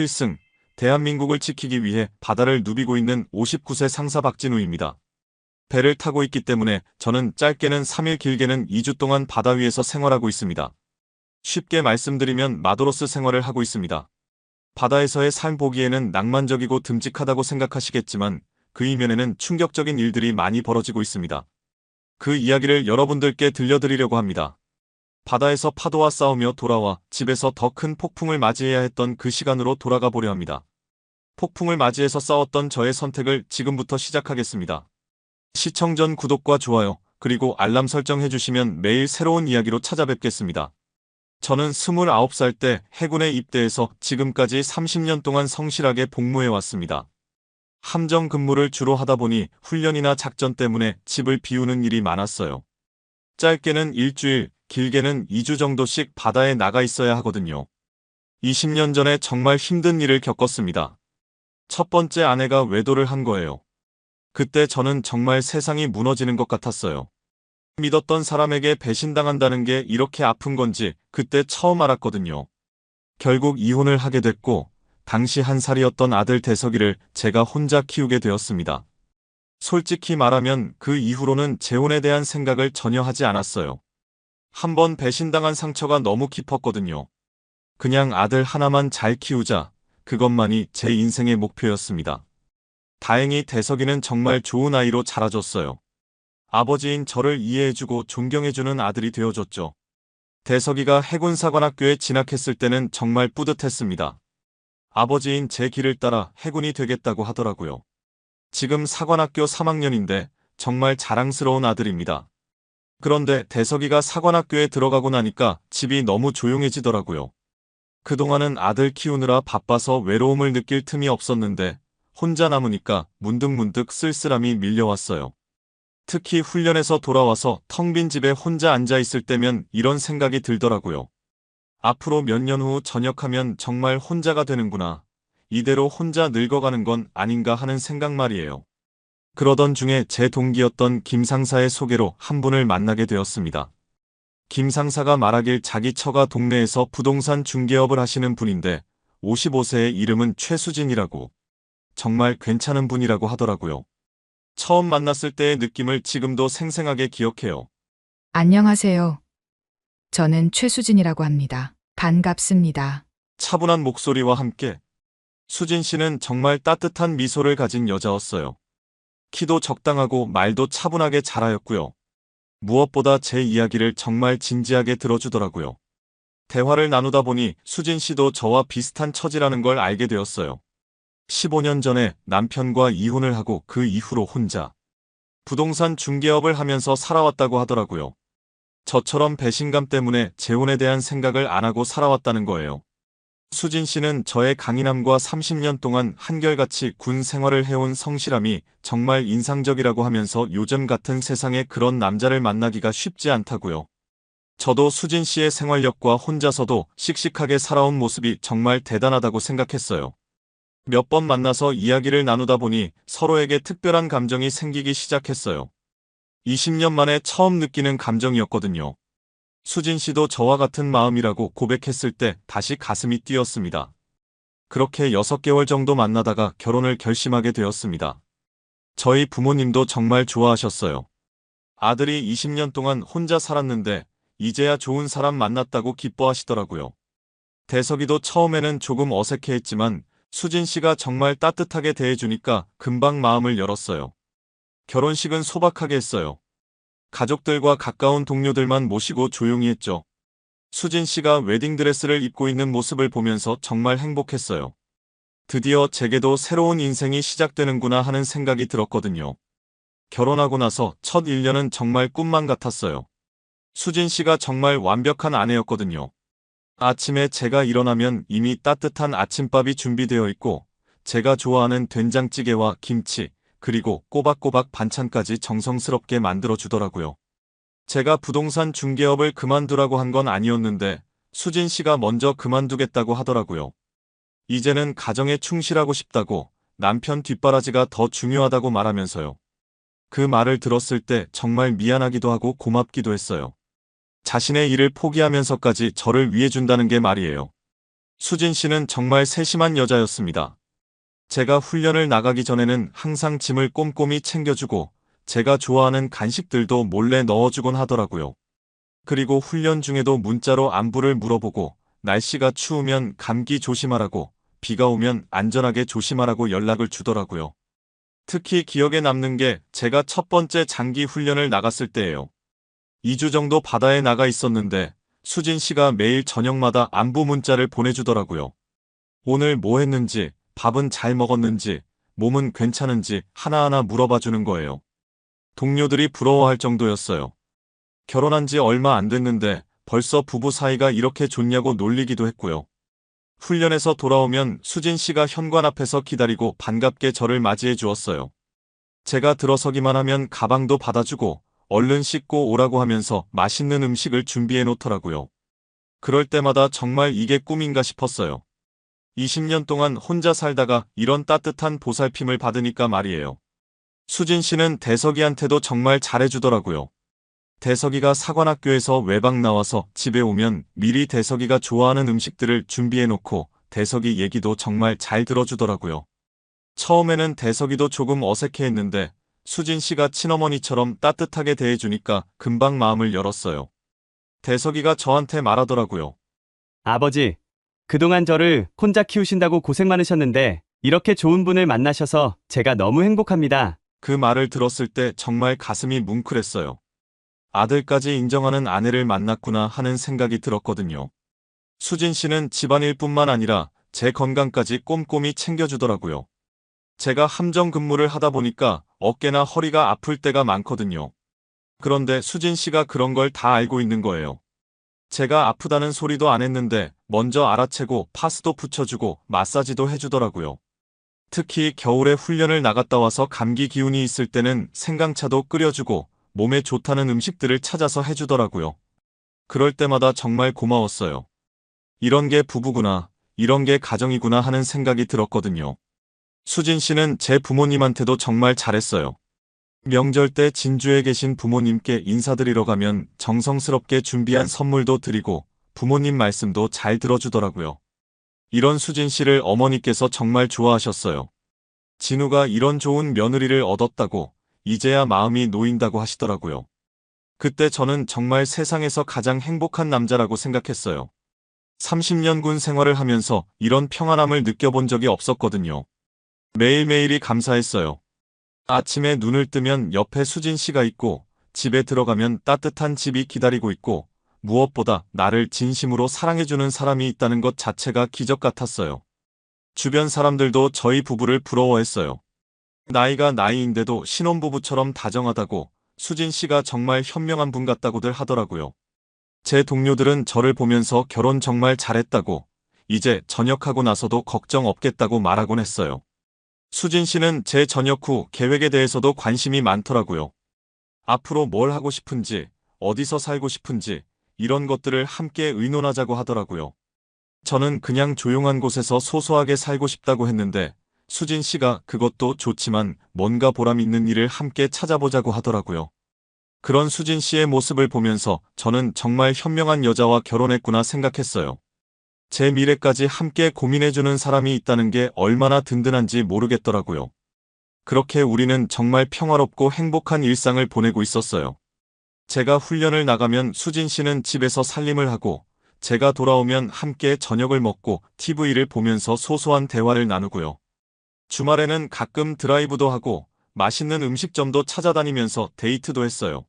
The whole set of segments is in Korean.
필승, 대한민국을 지키기 위해 바다를 누비고 있는 59세 상사 박진우입니다. 배를 타고 있기 때문에 저는 짧게는 3일 길게는 2주 동안 바다 위에서 생활하고 있습니다. 쉽게 말씀드리면 마도로스 생활을 하고 있습니다. 바다에서의 삶 보기에는 낭만적이고 듬직하다고 생각하시겠지만 그 이면에는 충격적인 일들이 많이 벌어지고 있습니다. 그 이야기를 여러분들께 들려드리려고 합니다. 바다에서 파도와 싸우며 돌아와 집에서 더 큰 폭풍을 맞이해야 했던 그 시간으로 돌아가 보려 합니다. 폭풍을 맞이해서 싸웠던 저의 선택을 지금부터 시작하겠습니다. 시청 전 구독과 좋아요, 그리고 알람 설정 해주시면 매일 새로운 이야기로 찾아뵙겠습니다. 저는 29살 때 해군에 입대해서 지금까지 30년 동안 성실하게 복무해왔습니다. 함정 근무를 주로 하다 보니 훈련이나 작전 때문에 집을 비우는 일이 많았어요. 짧게는 일주일, 길게는 2주 정도씩 바다에 나가 있어야 하거든요. 20년 전에 정말 힘든 일을 겪었습니다. 첫 번째 아내가 외도를 한 거예요. 그때 저는 정말 세상이 무너지는 것 같았어요. 믿었던 사람에게 배신당한다는 게 이렇게 아픈 건지 그때 처음 알았거든요. 결국 이혼을 하게 됐고 당시 1살이었던 아들 대석이를 제가 혼자 키우게 되었습니다. 솔직히 말하면 그 이후로는 재혼에 대한 생각을 전혀 하지 않았어요. 한번 배신당한 상처가 너무 깊었거든요. 그냥 아들 하나만 잘 키우자, 그것만이 제 인생의 목표였습니다. 다행히 대석이는 정말 좋은 아이로 자라줬어요. 아버지인 저를 이해해주고 존경해주는 아들이 되어줬죠. 대석이가 해군사관학교에 진학했을 때는 정말 뿌듯했습니다. 아버지인 제 길을 따라 해군이 되겠다고 하더라고요. 지금 사관학교 3학년인데 정말 자랑스러운 아들입니다. 그런데 대석이가 사관학교에 들어가고 나니까 집이 너무 조용해지더라고요. 그동안은 아들 키우느라 바빠서 외로움을 느낄 틈이 없었는데 혼자 남으니까 문득문득 쓸쓸함이 밀려왔어요. 특히 훈련에서 돌아와서 텅 빈 집에 혼자 앉아있을 때면 이런 생각이 들더라고요. 앞으로 몇 년 후 전역하면 정말 혼자가 되는구나. 이대로 혼자 늙어가는 건 아닌가 하는 생각 말이에요. 그러던 중에 제 동기였던 김 상사의 소개로 한 분을 만나게 되었습니다. 김 상사가 말하길 자기 처가 동네에서 부동산 중개업을 하시는 분인데 55세의 이름은 최수진이라고. 정말 괜찮은 분이라고 하더라고요. 처음 만났을 때의 느낌을 지금도 생생하게 기억해요. 안녕하세요. 저는 최수진이라고 합니다. 반갑습니다. 차분한 목소리와 함께 수진 씨는 정말 따뜻한 미소를 가진 여자였어요. 키도 적당하고 말도 차분하게 잘하였고요. 무엇보다 제 이야기를 정말 진지하게 들어주더라고요. 대화를 나누다 보니 수진 씨도 저와 비슷한 처지라는 걸 알게 되었어요. 15년 전에 남편과 이혼을 하고 그 이후로 혼자 부동산 중개업을 하면서 살아왔다고 하더라고요. 저처럼 배신감 때문에 재혼에 대한 생각을 안 하고 살아왔다는 거예요. 수진 씨는 저의 강인함과 30년 동안 한결같이 군 생활을 해온 성실함이 정말 인상적이라고 하면서 요즘 같은 세상에 그런 남자를 만나기가 쉽지 않다고요. 저도 수진 씨의 생활력과 혼자서도 씩씩하게 살아온 모습이 정말 대단하다고 생각했어요. 몇 번 만나서 이야기를 나누다 보니 서로에게 특별한 감정이 생기기 시작했어요. 20년 만에 처음 느끼는 감정이었거든요. 수진 씨도 저와 같은 마음이라고 고백했을 때 다시 가슴이 뛰었습니다. 그렇게 6개월 정도 만나다가 결혼을 결심하게 되었습니다. 저희 부모님도 정말 좋아하셨어요. 아들이 20년 동안 혼자 살았는데 이제야 좋은 사람 만났다고 기뻐하시더라고요. 대석이도 처음에는 조금 어색해했지만 수진 씨가 정말 따뜻하게 대해주니까 금방 마음을 열었어요. 결혼식은 소박하게 했어요. 가족들과 가까운 동료들만 모시고 조용히 했죠. 수진 씨가 웨딩드레스를 입고 있는 모습을 보면서 정말 행복했어요. 드디어 제게도 새로운 인생이 시작되는구나 하는 생각이 들었거든요. 결혼하고 나서 첫 1년은 정말 꿈만 같았어요. 수진 씨가 정말 완벽한 아내였거든요. 아침에 제가 일어나면 이미 따뜻한 아침밥이 준비되어 있고 제가 좋아하는 된장찌개와 김치, 그리고 꼬박꼬박 반찬까지 정성스럽게 만들어주더라고요. 제가 부동산 중개업을 그만두라고 한 건 아니었는데 수진 씨가 먼저 그만두겠다고 하더라고요. 이제는 가정에 충실하고 싶다고, 남편 뒷바라지가 더 중요하다고 말하면서요. 그 말을 들었을 때 정말 미안하기도 하고 고맙기도 했어요. 자신의 일을 포기하면서까지 저를 위해준다는 게 말이에요. 수진 씨는 정말 세심한 여자였습니다. 제가 훈련을 나가기 전에는 항상 짐을 꼼꼼히 챙겨주고 제가 좋아하는 간식들도 몰래 넣어주곤 하더라고요. 그리고 훈련 중에도 문자로 안부를 물어보고 날씨가 추우면 감기 조심하라고, 비가 오면 안전하게 조심하라고 연락을 주더라고요. 특히 기억에 남는 게 제가 첫 번째 장기 훈련을 나갔을 때예요. 2주 정도 바다에 나가 있었는데 수진 씨가 매일 저녁마다 안부 문자를 보내주더라고요. 오늘 뭐 했는지, 밥은 잘 먹었는지, 몸은 괜찮은지 하나하나 물어봐 주는 거예요. 동료들이 부러워할 정도였어요. 결혼한 지 얼마 안 됐는데 벌써 부부 사이가 이렇게 좋냐고 놀리기도 했고요. 훈련에서 돌아오면 수진 씨가 현관 앞에서 기다리고 반갑게 저를 맞이해 주었어요. 제가 들어서기만 하면 가방도 받아주고 얼른 씻고 오라고 하면서 맛있는 음식을 준비해 놓더라고요. 그럴 때마다 정말 이게 꿈인가 싶었어요. 20년 동안 혼자 살다가 이런 따뜻한 보살핌을 받으니까 말이에요. 수진 씨는 대석이한테도 정말 잘해주더라고요. 대석이가 사관학교에서 외박 나와서 집에 오면 미리 대석이가 좋아하는 음식들을 준비해놓고 대석이 얘기도 정말 잘 들어주더라고요. 처음에는 대석이도 조금 어색해했는데 수진 씨가 친어머니처럼 따뜻하게 대해주니까 금방 마음을 열었어요. 대석이가 저한테 말하더라고요. 아버지, 그동안 저를 혼자 키우신다고 고생 많으셨는데 이렇게 좋은 분을 만나셔서 제가 너무 행복합니다. 그 말을 들었을 때 정말 가슴이 뭉클했어요. 아들까지 인정하는 아내를 만났구나 하는 생각이 들었거든요. 수진 씨는 집안일뿐만 아니라 제 건강까지 꼼꼼히 챙겨주더라고요. 제가 함정 근무를 하다 보니까 어깨나 허리가 아플 때가 많거든요. 그런데 수진 씨가 그런 걸 다 알고 있는 거예요. 제가 아프다는 소리도 안 했는데 먼저 알아채고 파스도 붙여주고 마사지도 해주더라고요. 특히 겨울에 훈련을 나갔다 와서 감기 기운이 있을 때는 생강차도 끓여주고 몸에 좋다는 음식들을 찾아서 해주더라고요. 그럴 때마다 정말 고마웠어요. 이런 게 부부구나, 이런 게 가정이구나 하는 생각이 들었거든요. 수진 씨는 제 부모님한테도 정말 잘했어요. 명절 때 진주에 계신 부모님께 인사드리러 가면 정성스럽게 준비한 선물도 드리고 부모님 말씀도 잘 들어주더라고요. 이런 수진 씨를 어머니께서 정말 좋아하셨어요. 진우가 이런 좋은 며느리를 얻었다고 이제야 마음이 놓인다고 하시더라고요. 그때 저는 정말 세상에서 가장 행복한 남자라고 생각했어요. 30년 군 생활을 하면서 이런 평안함을 느껴본 적이 없었거든요. 매일매일이 감사했어요. 아침에 눈을 뜨면 옆에 수진 씨가 있고 집에 들어가면 따뜻한 집이 기다리고 있고 무엇보다 나를 진심으로 사랑해주는 사람이 있다는 것 자체가 기적 같았어요. 주변 사람들도 저희 부부를 부러워했어요. 나이가 나이인데도 신혼부부처럼 다정하다고 수진 씨가 정말 현명한 분 같다고들 하더라고요. 제 동료들은 저를 보면서 결혼 정말 잘했다고 이제 전역하고 나서도 걱정 없겠다고 말하곤 했어요. 수진 씨는 제 전역 후 계획에 대해서도 관심이 많더라고요. 앞으로 뭘 하고 싶은지, 어디서 살고 싶은지 이런 것들을 함께 의논하자고 하더라고요. 저는 그냥 조용한 곳에서 소소하게 살고 싶다고 했는데 수진 씨가 그것도 좋지만 뭔가 보람 있는 일을 함께 찾아보자고 하더라고요. 그런 수진 씨의 모습을 보면서 저는 정말 현명한 여자와 결혼했구나 생각했어요. 제 미래까지 함께 고민해주는 사람이 있다는 게 얼마나 든든한지 모르겠더라고요. 그렇게 우리는 정말 평화롭고 행복한 일상을 보내고 있었어요. 제가 훈련을 나가면 수진 씨는 집에서 살림을 하고 제가 돌아오면 함께 저녁을 먹고 TV를 보면서 소소한 대화를 나누고요. 주말에는 가끔 드라이브도 하고 맛있는 음식점도 찾아다니면서 데이트도 했어요.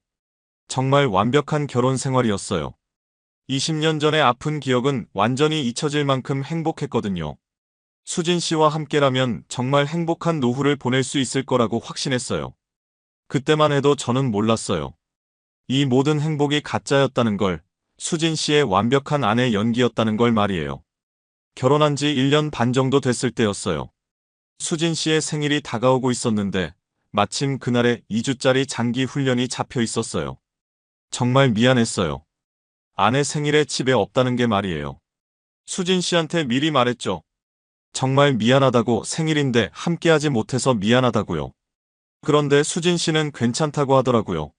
정말 완벽한 결혼 생활이었어요. 20년 전의 아픈 기억은 완전히 잊혀질 만큼 행복했거든요. 수진 씨와 함께라면 정말 행복한 노후를 보낼 수 있을 거라고 확신했어요. 그때만 해도 저는 몰랐어요. 이 모든 행복이 가짜였다는 걸, 수진 씨의 완벽한 아내 연기였다는 걸 말이에요. 결혼한 지 1년 반 정도 됐을 때였어요. 수진 씨의 생일이 다가오고 있었는데 마침 그날에 2주짜리 장기 훈련이 잡혀 있었어요. 정말 미안했어요. 아내 생일에 집에 없다는 게 말이에요. 수진 씨한테 미리 말했죠. 정말 미안하다고, 생일인데 함께하지 못해서 미안하다고요. 그런데 수진 씨는 괜찮다고 하더라고요.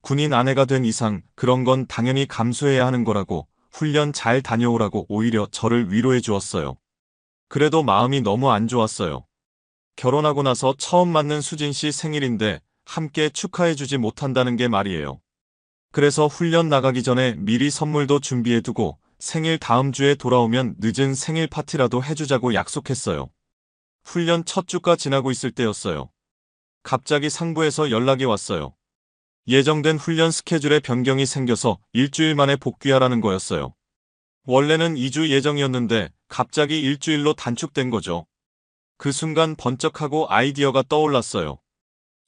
군인 아내가 된 이상 그런 건 당연히 감수해야 하는 거라고 훈련 잘 다녀오라고 오히려 저를 위로해 주었어요. 그래도 마음이 너무 안 좋았어요. 결혼하고 나서 처음 맞는 수진 씨 생일인데 함께 축하해 주지 못한다는 게 말이에요. 그래서 훈련 나가기 전에 미리 선물도 준비해 두고 생일 다음 주에 돌아오면 늦은 생일 파티라도 해주자고 약속했어요. 훈련 첫 주가 지나고 있을 때였어요. 갑자기 상부에서 연락이 왔어요. 예정된 훈련 스케줄에 변경이 생겨서 일주일 만에 복귀하라는 거였어요. 원래는 2주 예정이었는데 갑자기 일주일로 단축된 거죠. 그 순간 번쩍하고 아이디어가 떠올랐어요.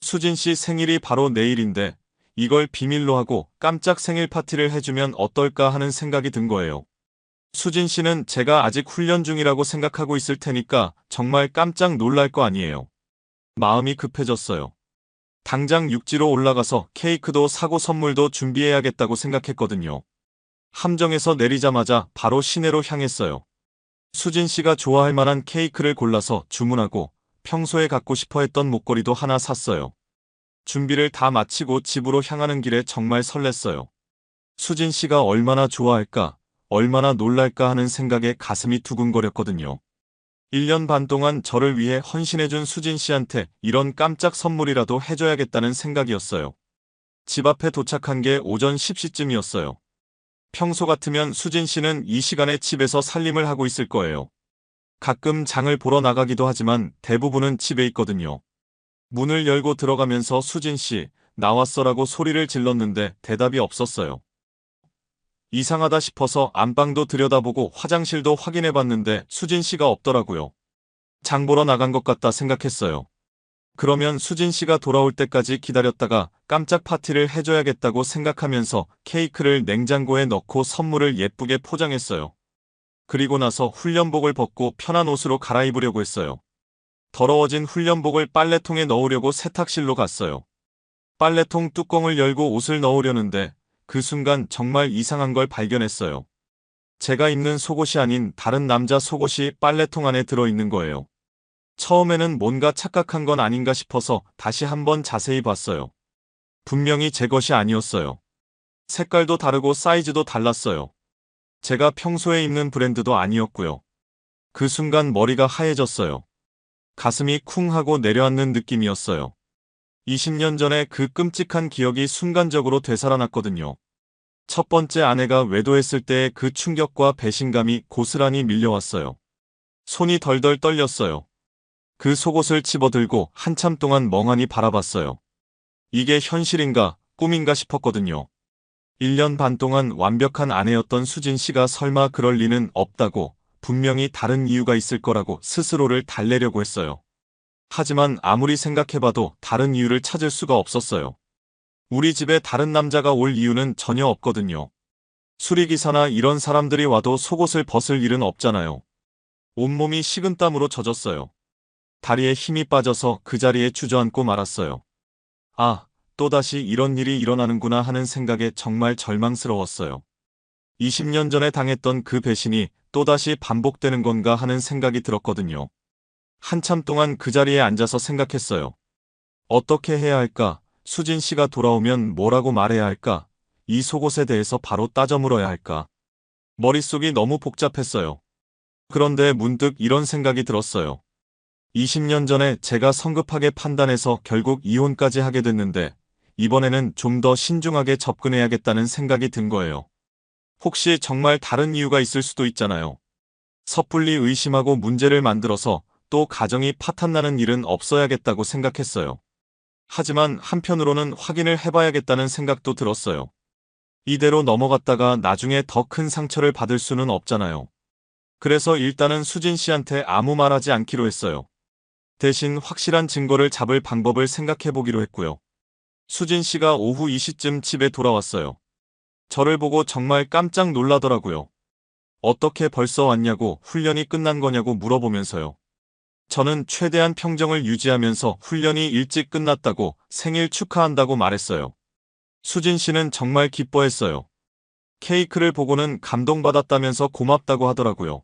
수진 씨 생일이 바로 내일인데 이걸 비밀로 하고 깜짝 생일 파티를 해주면 어떨까 하는 생각이 든 거예요. 수진 씨는 제가 아직 훈련 중이라고 생각하고 있을 테니까 정말 깜짝 놀랄 거 아니에요. 마음이 급해졌어요. 당장 육지로 올라가서 케이크도 사고 선물도 준비해야겠다고 생각했거든요. 함정에서 내리자마자 바로 시내로 향했어요. 수진 씨가 좋아할 만한 케이크를 골라서 주문하고 평소에 갖고 싶어 했던 목걸이도 하나 샀어요. 준비를 다 마치고 집으로 향하는 길에 정말 설렜어요. 수진 씨가 얼마나 좋아할까, 얼마나 놀랄까 하는 생각에 가슴이 두근거렸거든요. 1년 반 동안 저를 위해 헌신해준 수진 씨한테 이런 깜짝 선물이라도 해줘야겠다는 생각이었어요. 집 앞에 도착한 게 오전 10시쯤이었어요. 평소 같으면 수진 씨는 이 시간에 집에서 살림을 하고 있을 거예요. 가끔 장을 보러 나가기도 하지만 대부분은 집에 있거든요. 문을 열고 들어가면서 수진 씨, 나왔어라고 소리를 질렀는데 대답이 없었어요. 이상하다 싶어서 안방도 들여다보고 화장실도 확인해봤는데 수진 씨가 없더라고요. 장 보러 나간 것 같다 생각했어요. 그러면 수진 씨가 돌아올 때까지 기다렸다가 깜짝 파티를 해줘야겠다고 생각하면서 케이크를 냉장고에 넣고 선물을 예쁘게 포장했어요. 그리고 나서 훈련복을 벗고 편한 옷으로 갈아입으려고 했어요. 더러워진 훈련복을 빨래통에 넣으려고 세탁실로 갔어요. 빨래통 뚜껑을 열고 옷을 넣으려는데 그 순간 정말 이상한 걸 발견했어요. 제가 입는 속옷이 아닌 다른 남자 속옷이 빨래통 안에 들어있는 거예요. 처음에는 뭔가 착각한 건 아닌가 싶어서 다시 한번 자세히 봤어요. 분명히 제 것이 아니었어요. 색깔도 다르고 사이즈도 달랐어요. 제가 평소에 입는 브랜드도 아니었고요. 그 순간 머리가 하얘졌어요. 가슴이 쿵 하고 내려앉는 느낌이었어요. 20년 전에 그 끔찍한 기억이 순간적으로 되살아났거든요. 첫 번째 아내가 외도했을 때의 그 충격과 배신감이 고스란히 밀려왔어요. 손이 덜덜 떨렸어요. 그 속옷을 집어들고 한참 동안 멍하니 바라봤어요. 이게 현실인가, 꿈인가 싶었거든요. 1년 반 동안 완벽한 아내였던 수진 씨가 설마 그럴 리는 없다고, 분명히 다른 이유가 있을 거라고 스스로를 달래려고 했어요. 하지만 아무리 생각해봐도 다른 이유를 찾을 수가 없었어요. 우리 집에 다른 남자가 올 이유는 전혀 없거든요. 수리기사나 이런 사람들이 와도 속옷을 벗을 일은 없잖아요. 온몸이 식은땀으로 젖었어요. 다리에 힘이 빠져서 그 자리에 주저앉고 말았어요. 아, 또다시 이런 일이 일어나는구나 하는 생각에 정말 절망스러웠어요. 20년 전에 당했던 그 배신이 또다시 반복되는 건가 하는 생각이 들었거든요. 한참 동안 그 자리에 앉아서 생각했어요. 어떻게 해야 할까? 수진 씨가 돌아오면 뭐라고 말해야 할까? 이 속옷에 대해서 바로 따져 물어야 할까? 머릿속이 너무 복잡했어요. 그런데 문득 이런 생각이 들었어요. 20년 전에 제가 성급하게 판단해서 결국 이혼까지 하게 됐는데 이번에는 좀 더 신중하게 접근해야겠다는 생각이 든 거예요. 혹시 정말 다른 이유가 있을 수도 있잖아요. 섣불리 의심하고 문제를 만들어서 또 가정이 파탄나는 일은 없어야겠다고 생각했어요. 하지만 한편으로는 확인을 해봐야겠다는 생각도 들었어요. 이대로 넘어갔다가 나중에 더 큰 상처를 받을 수는 없잖아요. 그래서 일단은 수진 씨한테 아무 말하지 않기로 했어요. 대신 확실한 증거를 잡을 방법을 생각해보기로 했고요. 수진 씨가 오후 2시쯤 집에 돌아왔어요. 저를 보고 정말 깜짝 놀라더라고요. 어떻게 벌써 왔냐고, 훈련이 끝난 거냐고 물어보면서요. 저는 최대한 평정을 유지하면서 훈련이 일찍 끝났다고, 생일 축하한다고 말했어요. 수진 씨는 정말 기뻐했어요. 케이크를 보고는 감동받았다면서 고맙다고 하더라고요.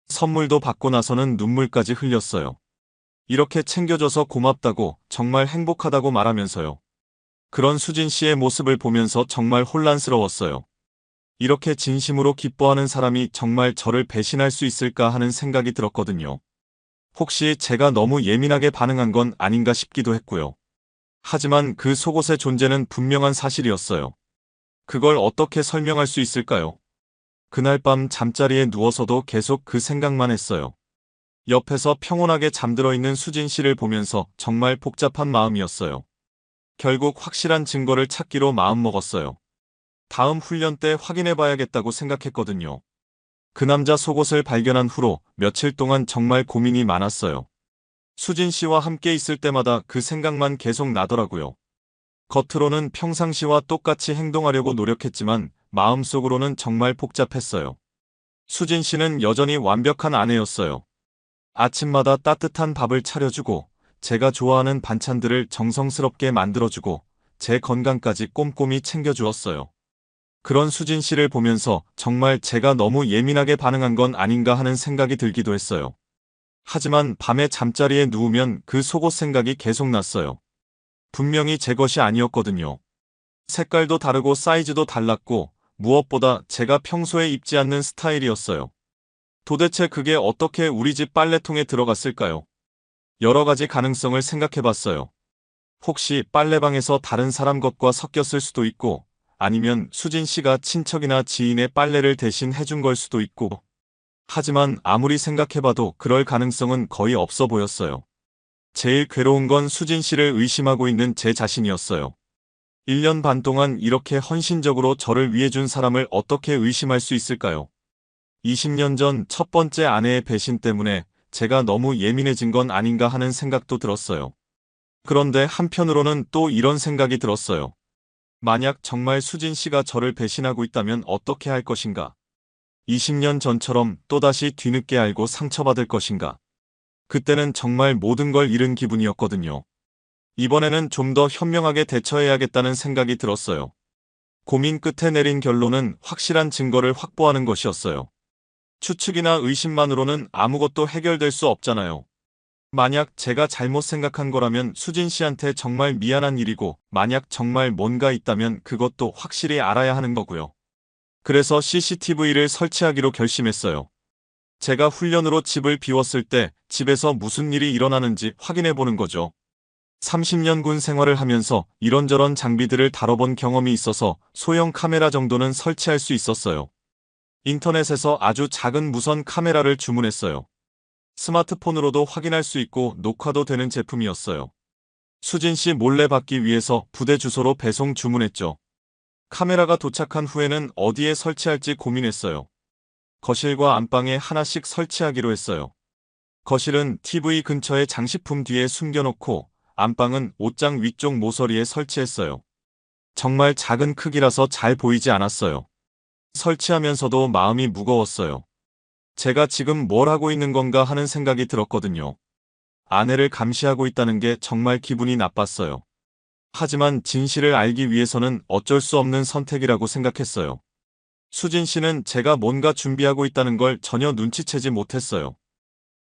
선물도 받고 나서는 눈물까지 흘렸어요. 이렇게 챙겨줘서 고맙다고, 정말 행복하다고 말하면서요. 그런 수진 씨의 모습을 보면서 정말 혼란스러웠어요. 이렇게 진심으로 기뻐하는 사람이 정말 저를 배신할 수 있을까 하는 생각이 들었거든요. 혹시 제가 너무 예민하게 반응한 건 아닌가 싶기도 했고요. 하지만 그 속옷의 존재는 분명한 사실이었어요. 그걸 어떻게 설명할 수 있을까요? 그날 밤 잠자리에 누워서도 계속 그 생각만 했어요. 옆에서 평온하게 잠들어 있는 수진 씨를 보면서 정말 복잡한 마음이었어요. 결국 확실한 증거를 찾기로 마음먹었어요. 다음 훈련 때 확인해 봐야겠다고 생각했거든요. 그 남자 속옷을 발견한 후로 며칠 동안 정말 고민이 많았어요. 수진 씨와 함께 있을 때마다 그 생각만 계속 나더라고요. 겉으로는 평상시와 똑같이 행동하려고 노력했지만 마음속으로는 정말 복잡했어요. 수진 씨는 여전히 완벽한 아내였어요. 아침마다 따뜻한 밥을 차려주고 제가 좋아하는 반찬들을 정성스럽게 만들어주고 제 건강까지 꼼꼼히 챙겨주었어요. 그런 수진 씨를 보면서 정말 제가 너무 예민하게 반응한 건 아닌가 하는 생각이 들기도 했어요. 하지만 밤에 잠자리에 누우면 그 속옷 생각이 계속 났어요. 분명히 제 것이 아니었거든요. 색깔도 다르고 사이즈도 달랐고 무엇보다 제가 평소에 입지 않는 스타일이었어요. 도대체 그게 어떻게 우리 집 빨래통에 들어갔을까요? 여러 가지 가능성을 생각해봤어요. 혹시 빨래방에서 다른 사람 것과 섞였을 수도 있고, 아니면 수진 씨가 친척이나 지인의 빨래를 대신 해준 걸 수도 있고, 하지만 아무리 생각해봐도 그럴 가능성은 거의 없어 보였어요. 제일 괴로운 건 수진 씨를 의심하고 있는 제 자신이었어요. 1년 반 동안 이렇게 헌신적으로 저를 위해 준 사람을 어떻게 의심할 수 있을까요? 20년 전 첫 번째 아내의 배신 때문에 제가 너무 예민해진 건 아닌가 하는 생각도 들었어요. 그런데 한편으로는 또 이런 생각이 들었어요. 만약 정말 수진 씨가 저를 배신하고 있다면 어떻게 할 것인가? 20년 전처럼 또다시 뒤늦게 알고 상처받을 것인가? 그때는 정말 모든 걸 잃은 기분이었거든요. 이번에는 좀 더 현명하게 대처해야겠다는 생각이 들었어요. 고민 끝에 내린 결론은 확실한 증거를 확보하는 것이었어요. 추측이나 의심만으로는 아무것도 해결될 수 없잖아요. 만약 제가 잘못 생각한 거라면 수진 씨한테 정말 미안한 일이고, 만약 정말 뭔가 있다면 그것도 확실히 알아야 하는 거고요. 그래서 CCTV를 설치하기로 결심했어요. 제가 훈련으로 집을 비웠을 때 집에서 무슨 일이 일어나는지 확인해 보는 거죠. 30년 군 생활을 하면서 이런저런 장비들을 다뤄본 경험이 있어서 소형 카메라 정도는 설치할 수 있었어요. 인터넷에서 아주 작은 무선 카메라를 주문했어요. 스마트폰으로도 확인할 수 있고 녹화도 되는 제품이었어요. 수진 씨 몰래 받기 위해서 부대 주소로 배송 주문했죠. 카메라가 도착한 후에는 어디에 설치할지 고민했어요. 거실과 안방에 하나씩 설치하기로 했어요. 거실은 TV 근처에 장식품 뒤에 숨겨놓고 안방은 옷장 위쪽 모서리에 설치했어요. 정말 작은 크기라서 잘 보이지 않았어요. 설치하면서도 마음이 무거웠어요. 제가 지금 뭘 하고 있는 건가 하는 생각이 들었거든요. 아내를 감시하고 있다는 게 정말 기분이 나빴어요. 하지만 진실을 알기 위해서는 어쩔 수 없는 선택이라고 생각했어요. 수진 씨는 제가 뭔가 준비하고 있다는 걸 전혀 눈치채지 못했어요.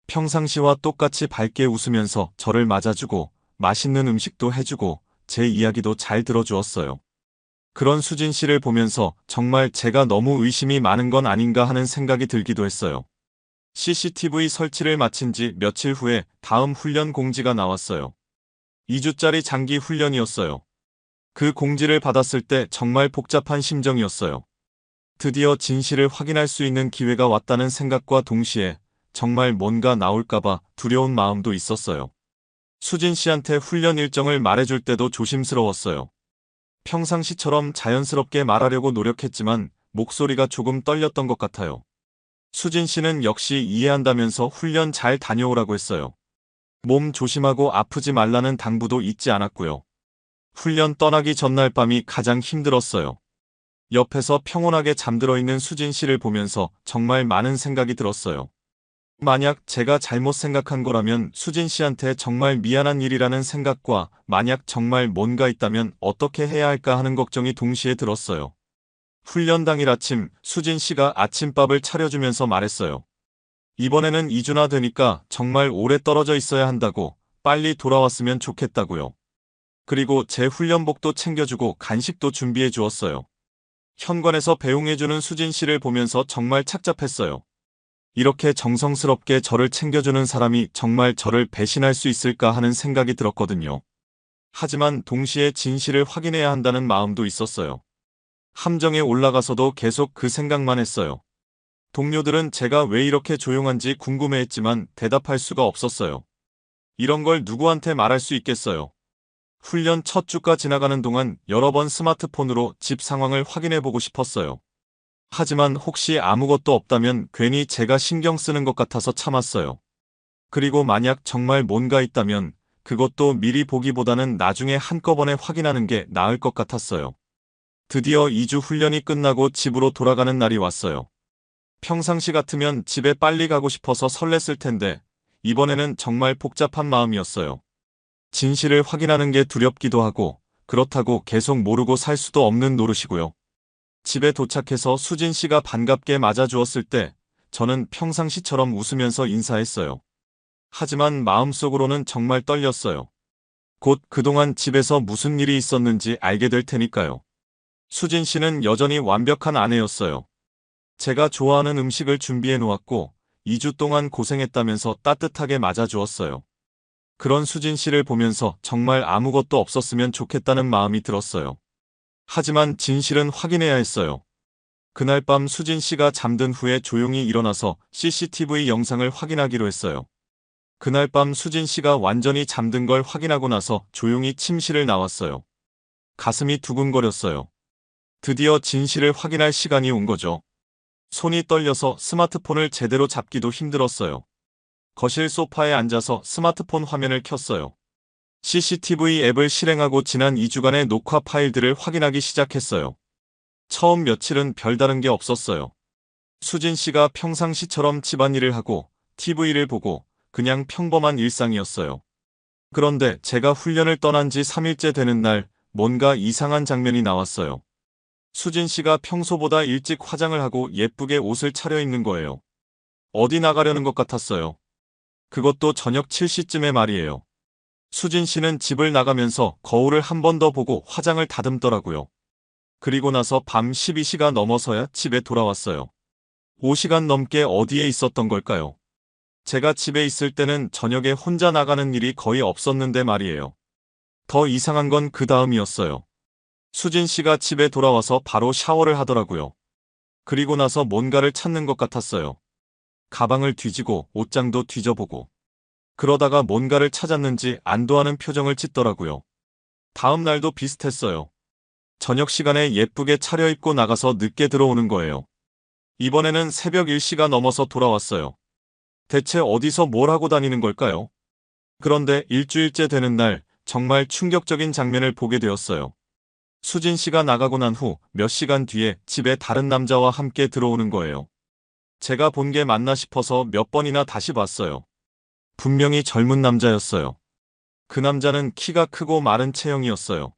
평상시와 똑같이 밝게 웃으면서 저를 맞아주고 맛있는 음식도 해주고 제 이야기도 잘 들어주었어요. 그런 수진 씨를 보면서 정말 제가 너무 의심이 많은 건 아닌가 하는 생각이 들기도 했어요. CCTV 설치를 마친 지 며칠 후에 다음 훈련 공지가 나왔어요. 2주짜리 장기 훈련이었어요. 그 공지를 받았을 때 정말 복잡한 심정이었어요. 드디어 진실을 확인할 수 있는 기회가 왔다는 생각과 동시에 정말 뭔가 나올까봐 두려운 마음도 있었어요. 수진 씨한테 훈련 일정을 말해줄 때도 조심스러웠어요. 평상시처럼 자연스럽게 말하려고 노력했지만 목소리가 조금 떨렸던 것 같아요. 수진 씨는 역시 이해한다면서 훈련 잘 다녀오라고 했어요. 몸 조심하고 아프지 말라는 당부도 잊지 않았고요. 훈련 떠나기 전날 밤이 가장 힘들었어요. 옆에서 평온하게 잠들어 있는 수진 씨를 보면서 정말 많은 생각이 들었어요. 만약 제가 잘못 생각한 거라면 수진 씨한테 정말 미안한 일이라는 생각과 만약 정말 뭔가 있다면 어떻게 해야 할까 하는 걱정이 동시에 들었어요. 훈련 당일 아침 수진 씨가 아침밥을 차려주면서 말했어요. 이번에는 2주나 되니까 정말 오래 떨어져 있어야 한다고, 빨리 돌아왔으면 좋겠다고요. 그리고 제 훈련복도 챙겨주고 간식도 준비해 주었어요. 현관에서 배웅해주는 수진 씨를 보면서 정말 착잡했어요. 이렇게 정성스럽게 저를 챙겨주는 사람이 정말 저를 배신할 수 있을까 하는 생각이 들었거든요. 하지만 동시에 진실을 확인해야 한다는 마음도 있었어요. 함정에 올라가서도 계속 그 생각만 했어요. 동료들은 제가 왜 이렇게 조용한지 궁금해했지만 대답할 수가 없었어요. 이런 걸 누구한테 말할 수 있겠어요. 훈련 첫 주가 지나가는 동안 여러 번 스마트폰으로 집 상황을 확인해보고 싶었어요. 하지만 혹시 아무것도 없다면 괜히 제가 신경 쓰는 것 같아서 참았어요. 그리고 만약 정말 뭔가 있다면 그것도 미리 보기보다는 나중에 한꺼번에 확인하는 게 나을 것 같았어요. 드디어 2주 훈련이 끝나고 집으로 돌아가는 날이 왔어요. 평상시 같으면 집에 빨리 가고 싶어서 설렜을 텐데 이번에는 정말 복잡한 마음이었어요. 진실을 확인하는 게 두렵기도 하고 그렇다고 계속 모르고 살 수도 없는 노릇이고요. 집에 도착해서 수진 씨가 반갑게 맞아주었을 때 저는 평상시처럼 웃으면서 인사했어요. 하지만 마음속으로는 정말 떨렸어요. 곧 그동안 집에서 무슨 일이 있었는지 알게 될 테니까요. 수진 씨는 여전히 완벽한 아내였어요. 제가 좋아하는 음식을 준비해 놓았고 2주 동안 고생했다면서 따뜻하게 맞아주었어요. 그런 수진 씨를 보면서 정말 아무것도 없었으면 좋겠다는 마음이 들었어요. 하지만 진실은 확인해야 했어요. 그날 밤 수진 씨가 잠든 후에 조용히 일어나서 CCTV 영상을 확인하기로 했어요. 그날 밤 수진 씨가 완전히 잠든 걸 확인하고 나서 조용히 침실을 나왔어요. 가슴이 두근거렸어요. 드디어 진실을 확인할 시간이 온 거죠. 손이 떨려서 스마트폰을 제대로 잡기도 힘들었어요. 거실 소파에 앉아서 스마트폰 화면을 켰어요. CCTV 앱을 실행하고 지난 2주간의 녹화 파일들을 확인하기 시작했어요. 처음 며칠은 별다른 게 없었어요. 수진 씨가 평상시처럼 집안일을 하고 TV를 보고 그냥 평범한 일상이었어요. 그런데 제가 훈련을 떠난 지 3일째 되는 날 뭔가 이상한 장면이 나왔어요. 수진 씨가 평소보다 일찍 화장을 하고 예쁘게 옷을 차려입는 거예요. 어디 나가려는 것 같았어요. 그것도 저녁 7시쯤의 말이에요. 수진 씨는 집을 나가면서 거울을 한 번 더 보고 화장을 다듬더라고요. 그리고 나서 밤 12시가 넘어서야 집에 돌아왔어요. 5시간 넘게 어디에 있었던 걸까요? 제가 집에 있을 때는 저녁에 혼자 나가는 일이 거의 없었는데 말이에요. 더 이상한 건 그 다음이었어요. 수진 씨가 집에 돌아와서 바로 샤워를 하더라고요. 그리고 나서 뭔가를 찾는 것 같았어요. 가방을 뒤지고 옷장도 뒤져보고. 그러다가 뭔가를 찾았는지 안도하는 표정을 짓더라고요. 다음 날도 비슷했어요. 저녁 시간에 예쁘게 차려입고 나가서 늦게 들어오는 거예요. 이번에는 새벽 1시가 넘어서 돌아왔어요. 대체 어디서 뭘 하고 다니는 걸까요? 그런데 일주일째 되는 날 정말 충격적인 장면을 보게 되었어요. 수진 씨가 나가고 난 후 몇 시간 뒤에 집에 다른 남자와 함께 들어오는 거예요. 제가 본 게 맞나 싶어서 몇 번이나 다시 봤어요. 분명히 젊은 남자였어요. 그 남자는 키가 크고 마른 체형이었어요.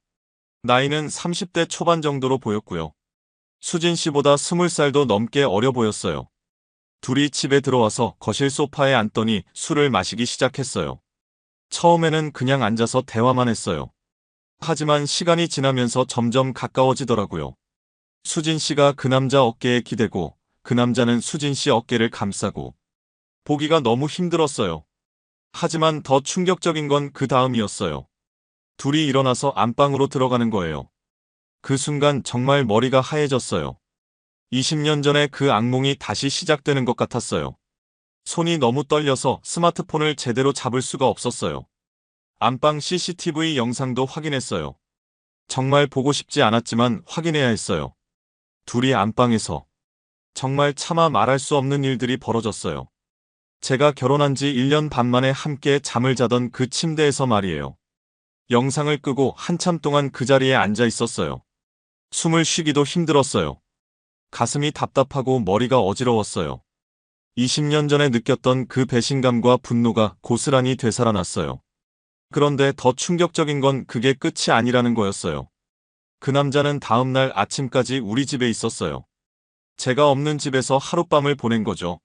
나이는 30대 초반 정도로 보였고요. 수진 씨보다 20살도 넘게 어려 보였어요. 둘이 집에 들어와서 거실 소파에 앉더니 술을 마시기 시작했어요. 처음에는 그냥 앉아서 대화만 했어요. 하지만 시간이 지나면서 점점 가까워지더라고요. 수진 씨가 그 남자 어깨에 기대고 그 남자는 수진 씨 어깨를 감싸고 보기가 너무 힘들었어요. 하지만 더 충격적인 건 그 다음이었어요. 둘이 일어나서 안방으로 들어가는 거예요. 그 순간 정말 머리가 하얘졌어요. 20년 전에 그 악몽이 다시 시작되는 것 같았어요. 손이 너무 떨려서 스마트폰을 제대로 잡을 수가 없었어요. 안방 CCTV 영상도 확인했어요. 정말 보고 싶지 않았지만 확인해야 했어요. 둘이 안방에서 정말 차마 말할 수 없는 일들이 벌어졌어요. 제가 결혼한 지 1년 반 만에 함께 잠을 자던 그 침대에서 말이에요. 영상을 끄고 한참 동안 그 자리에 앉아 있었어요. 숨을 쉬기도 힘들었어요. 가슴이 답답하고 머리가 어지러웠어요. 20년 전에 느꼈던 그 배신감과 분노가 고스란히 되살아났어요. 그런데 더 충격적인 건 그게 끝이 아니라는 거였어요. 그 남자는 다음 날 아침까지 우리 집에 있었어요. 제가 없는 집에서 하룻밤을 보낸 거죠.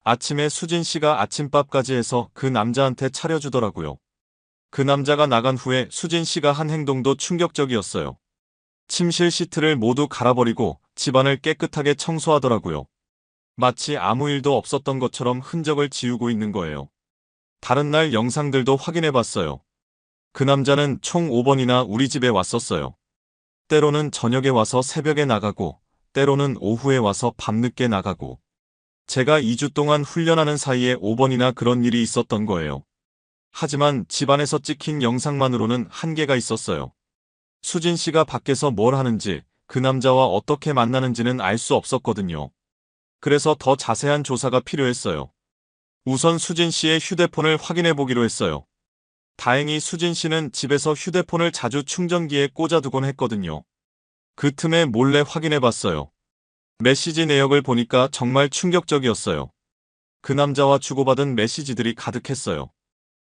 아침에 수진 씨가 아침밥까지 해서 그 남자한테 차려주더라고요. 그 남자가 나간 후에 수진 씨가 한 행동도 충격적이었어요. 침실 시트를 모두 갈아버리고 집안을 깨끗하게 청소하더라고요. 마치 아무 일도 없었던 것처럼 흔적을 지우고 있는 거예요. 다른 날 영상들도 확인해봤어요. 그 남자는 총 5번이나 우리 집에 왔었어요. 때로는 저녁에 와서 새벽에 나가고, 때로는 오후에 와서 밤늦게 나가고. 제가 2주 동안 훈련하는 사이에 5번이나 그런 일이 있었던 거예요. 하지만 집안에서 찍힌 영상만으로는 한계가 있었어요. 수진 씨가 밖에서 뭘 하는지, 그 남자와 어떻게 만나는지는 알 수 없었거든요. 그래서 더 자세한 조사가 필요했어요. 우선 수진 씨의 휴대폰을 확인해 보기로 했어요. 다행히 수진 씨는 집에서 휴대폰을 자주 충전기에 꽂아두곤 했거든요. 그 틈에 몰래 확인해 봤어요. 메시지 내역을 보니까 정말 충격적이었어요. 그 남자와 주고받은 메시지들이 가득했어요.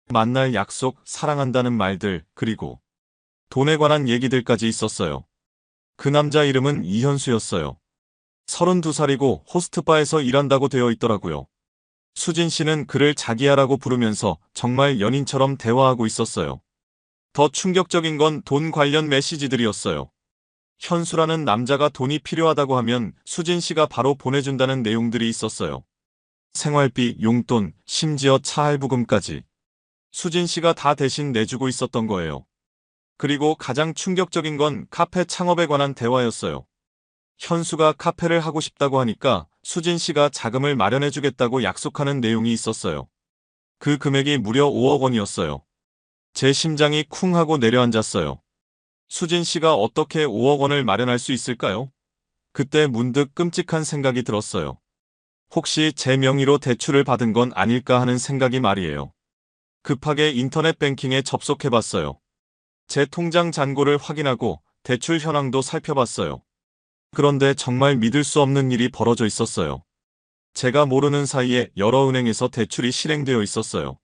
만날 약속, 사랑한다는 말들, 그리고 돈에 관한 얘기들까지 있었어요. 그 남자 이름은 이현수였어요. 32살이고 호스트바에서 일한다고 되어 있더라고요. 수진 씨는 그를 자기야라고 부르면서 정말 연인처럼 대화하고 있었어요. 더 충격적인 건 돈 관련 메시지들이었어요. 현수라는 남자가 돈이 필요하다고 하면 수진 씨가 바로 보내준다는 내용들이 있었어요. 생활비, 용돈, 심지어 차 할부금까지. 수진 씨가 다 대신 내주고 있었던 거예요. 그리고 가장 충격적인 건 카페 창업에 관한 대화였어요. 현수가 카페를 하고 싶다고 하니까 수진 씨가 자금을 마련해주겠다고 약속하는 내용이 있었어요. 그 금액이 무려 5억 원이었어요. 제 심장이 쿵 하고 내려앉았어요. 수진 씨가 어떻게 5억 원을 마련할 수 있을까요? 그때 문득 끔찍한 생각이 들었어요. 혹시 제 명의로 대출을 받은 건 아닐까 하는 생각이 말이에요. 급하게 인터넷 뱅킹에 접속해봤어요. 제 통장 잔고를 확인하고 대출 현황도 살펴봤어요. 그런데 정말 믿을 수 없는 일이 벌어져 있었어요. 제가 모르는 사이에 여러 은행에서 대출이 실행되어 있었어요.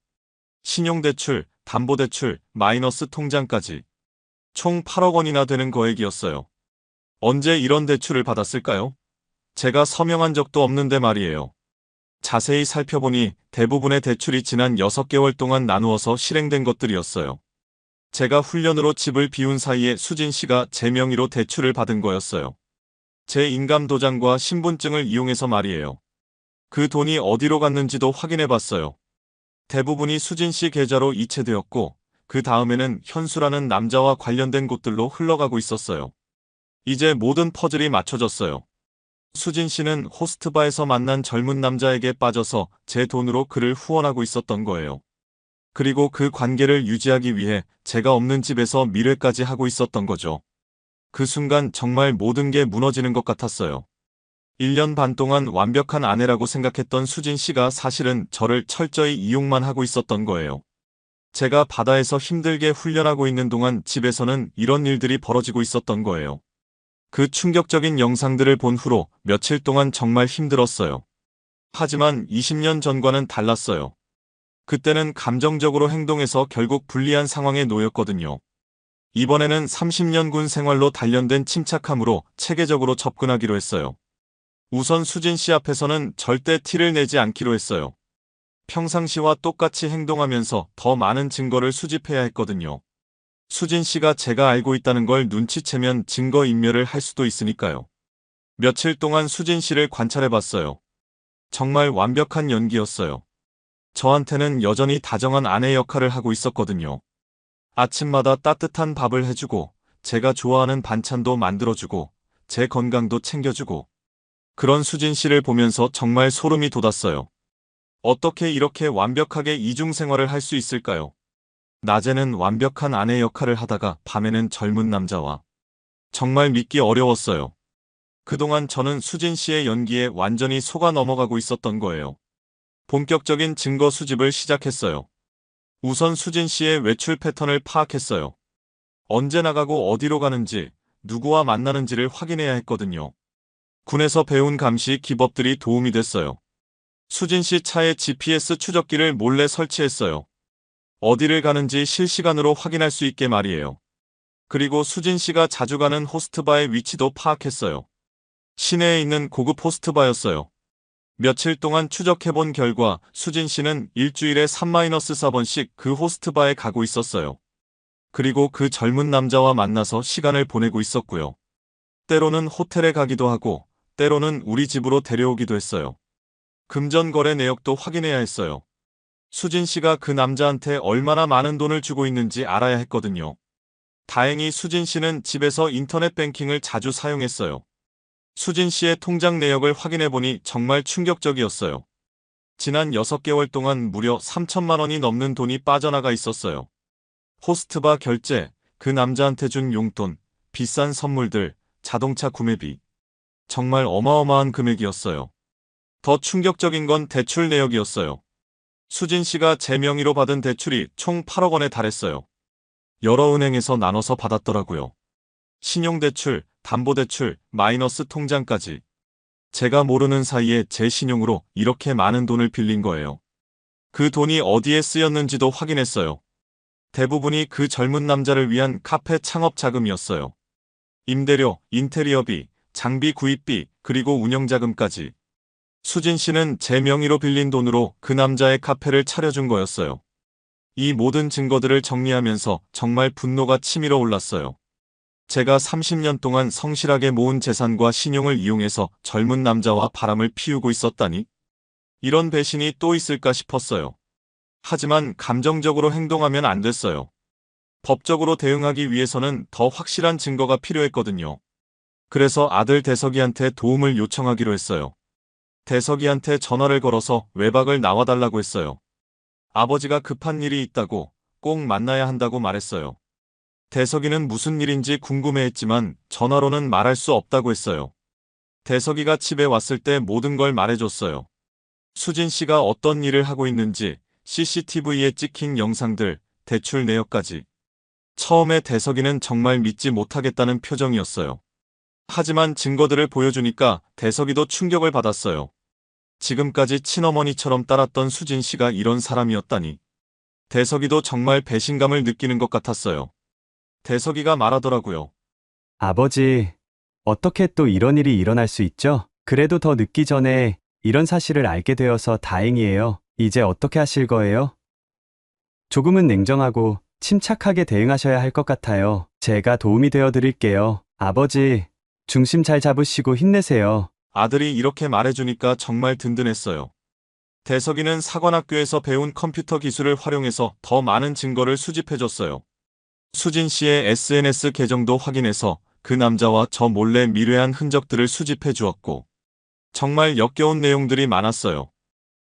신용대출, 담보대출, 마이너스 통장까지. 총 8억 원이나 되는 거액이었어요. 언제 이런 대출을 받았을까요? 제가 서명한 적도 없는데 말이에요. 자세히 살펴보니 대부분의 대출이 지난 6개월 동안 나누어서 실행된 것들이었어요. 제가 훈련으로 집을 비운 사이에 수진 씨가 제 명의로 대출을 받은 거였어요. 제 인감도장과 신분증을 이용해서 말이에요. 그 돈이 어디로 갔는지도 확인해봤어요. 대부분이 수진 씨 계좌로 이체되었고 그 다음에는 현수라는 남자와 관련된 곳들로 흘러가고 있었어요. 이제 모든 퍼즐이 맞춰졌어요. 수진 씨는 호스트바에서 만난 젊은 남자에게 빠져서 제 돈으로 그를 후원하고 있었던 거예요. 그리고 그 관계를 유지하기 위해 제가 없는 집에서 미래까지 하고 있었던 거죠. 그 순간 정말 모든 게 무너지는 것 같았어요. 1년 반 동안 완벽한 아내라고 생각했던 수진 씨가 사실은 저를 철저히 이용만 하고 있었던 거예요. 제가 바다에서 힘들게 훈련하고 있는 동안 집에서는 이런 일들이 벌어지고 있었던 거예요. 그 충격적인 영상들을 본 후로 며칠 동안 정말 힘들었어요. 하지만 20년 전과는 달랐어요. 그때는 감정적으로 행동해서 결국 불리한 상황에 놓였거든요. 이번에는 30년 군 생활로 단련된 침착함으로 체계적으로 접근하기로 했어요. 우선 수진 씨 앞에서는 절대 티를 내지 않기로 했어요. 평상시와 똑같이 행동하면서 더 많은 증거를 수집해야 했거든요. 수진 씨가 제가 알고 있다는 걸 눈치채면 증거인멸을 할 수도 있으니까요. 며칠 동안 수진 씨를 관찰해봤어요. 정말 완벽한 연기였어요. 저한테는 여전히 다정한 아내 역할을 하고 있었거든요. 아침마다 따뜻한 밥을 해주고, 제가 좋아하는 반찬도 만들어주고, 제 건강도 챙겨주고. 그런 수진 씨를 보면서 정말 소름이 돋았어요. 어떻게 이렇게 완벽하게 이중생활을 할 수 있을까요? 낮에는 완벽한 아내 역할을 하다가 밤에는 젊은 남자와. 정말 믿기 어려웠어요. 그동안 저는 수진 씨의 연기에 완전히 속아 넘어가고 있었던 거예요. 본격적인 증거 수집을 시작했어요. 우선 수진 씨의 외출 패턴을 파악했어요. 언제 나가고 어디로 가는지, 누구와 만나는지를 확인해야 했거든요. 군에서 배운 감시 기법들이 도움이 됐어요. 수진 씨 차에 GPS 추적기를 몰래 설치했어요. 어디를 가는지 실시간으로 확인할 수 있게 말이에요. 그리고 수진 씨가 자주 가는 호스트바의 위치도 파악했어요. 시내에 있는 고급 호스트바였어요. 며칠 동안 추적해본 결과 수진 씨는 일주일에 3-4번씩 그 호스트바에 가고 있었어요. 그리고 그 젊은 남자와 만나서 시간을 보내고 있었고요. 때로는 호텔에 가기도 하고, 때로는 우리 집으로 데려오기도 했어요. 금전 거래 내역도 확인해야 했어요. 수진 씨가 그 남자한테 얼마나 많은 돈을 주고 있는지 알아야 했거든요. 다행히 수진 씨는 집에서 인터넷 뱅킹을 자주 사용했어요. 수진 씨의 통장 내역을 확인해 보니 정말 충격적이었어요. 지난 6개월 동안 무려 3천만 원이 넘는 돈이 빠져나가 있었어요. 호스트바 결제, 그 남자한테 준 용돈, 비싼 선물들, 자동차 구매비. 정말 어마어마한 금액이었어요. 더 충격적인 건 대출 내역이었어요. 수진 씨가 제 명의로 받은 대출이 총 8억 원에 달했어요. 여러 은행에서 나눠서 받았더라고요. 신용대출, 담보대출, 마이너스 통장까지. 제가 모르는 사이에 제 신용으로 이렇게 많은 돈을 빌린 거예요. 그 돈이 어디에 쓰였는지도 확인했어요. 대부분이 그 젊은 남자를 위한 카페 창업 자금이었어요. 임대료, 인테리어비, 장비 구입비, 그리고 운영자금까지. 수진 씨는 제 명의로 빌린 돈으로 그 남자의 카페를 차려준 거였어요. 이 모든 증거들을 정리하면서 정말 분노가 치밀어 올랐어요. 제가 30년 동안 성실하게 모은 재산과 신용을 이용해서 젊은 남자와 바람을 피우고 있었다니? 이런 배신이 또 있을까 싶었어요. 하지만 감정적으로 행동하면 안 됐어요. 법적으로 대응하기 위해서는 더 확실한 증거가 필요했거든요. 그래서 아들 대석이한테 도움을 요청하기로 했어요. 대석이한테 전화를 걸어서 외박을 나와달라고 했어요. 아버지가 급한 일이 있다고, 꼭 만나야 한다고 말했어요. 대석이는 무슨 일인지 궁금해했지만 전화로는 말할 수 없다고 했어요. 대석이가 집에 왔을 때 모든 걸 말해줬어요. 수진 씨가 어떤 일을 하고 있는지, CCTV에 찍힌 영상들, 대출 내역까지. 처음에 대석이는 정말 믿지 못하겠다는 표정이었어요. 하지만 증거들을 보여주니까 대석이도 충격을 받았어요. 지금까지 친어머니처럼 따랐던 수진 씨가 이런 사람이었다니. 대석이도 정말 배신감을 느끼는 것 같았어요. 대석이가 말하더라고요. 아버지, 어떻게 또 이런 일이 일어날 수 있죠? 그래도 더 늦기 전에 이런 사실을 알게 되어서 다행이에요. 이제 어떻게 하실 거예요? 조금은 냉정하고 침착하게 대응하셔야 할 것 같아요. 제가 도움이 되어 드릴게요. 아버지, 중심 잘 잡으시고 힘내세요. 아들이 이렇게 말해주니까 정말 든든했어요. 대석이는 사관학교에서 배운 컴퓨터 기술을 활용해서 더 많은 증거를 수집해줬어요. 수진 씨의 SNS 계정도 확인해서 그 남자와 저 몰래 미뢰한 흔적들을 수집해 주었고, 정말 역겨운 내용들이 많았어요.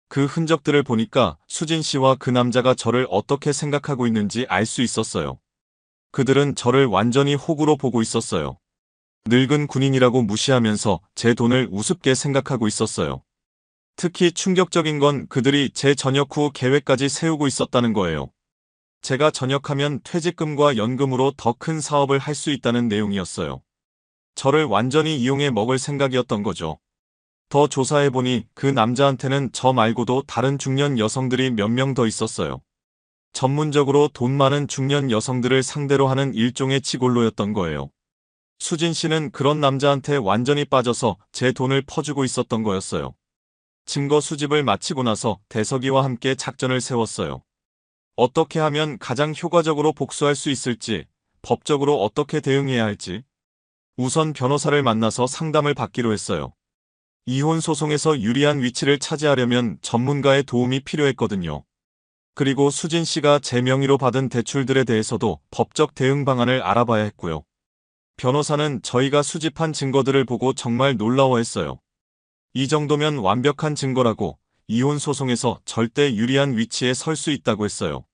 그 흔적들을 보니까 수진 씨와 그 남자가 저를 어떻게 생각하고 있는지 알 수 있었어요. 그들은 저를 완전히 호구로 보고 있었어요. 늙은 군인이라고 무시하면서 제 돈을 우습게 생각하고 있었어요. 특히 충격적인 건 그들이 제 전역 후 계획까지 세우고 있었다는 거예요. 제가 전역하면 퇴직금과 연금으로 더 큰 사업을 할 수 있다는 내용이었어요. 저를 완전히 이용해 먹을 생각이었던 거죠. 더 조사해보니 그 남자한테는 저 말고도 다른 중년 여성들이 몇 명 더 있었어요. 전문적으로 돈 많은 중년 여성들을 상대로 하는 일종의 치골로였던 거예요. 수진 씨는 그런 남자한테 완전히 빠져서 제 돈을 퍼주고 있었던 거였어요. 증거 수집을 마치고 나서 대석이와 함께 작전을 세웠어요. 어떻게 하면 가장 효과적으로 복수할 수 있을지, 법적으로 어떻게 대응해야 할지. 우선 변호사를 만나서 상담을 받기로 했어요. 이혼 소송에서 유리한 위치를 차지하려면 전문가의 도움이 필요했거든요. 그리고 수진 씨가 제 명의로 받은 대출들에 대해서도 법적 대응 방안을 알아봐야 했고요. 변호사는 저희가 수집한 증거들을 보고 정말 놀라워했어요. 이 정도면 완벽한 증거라고, 이혼 소송에서 절대 유리한 위치에 설 수 있다고 했어요.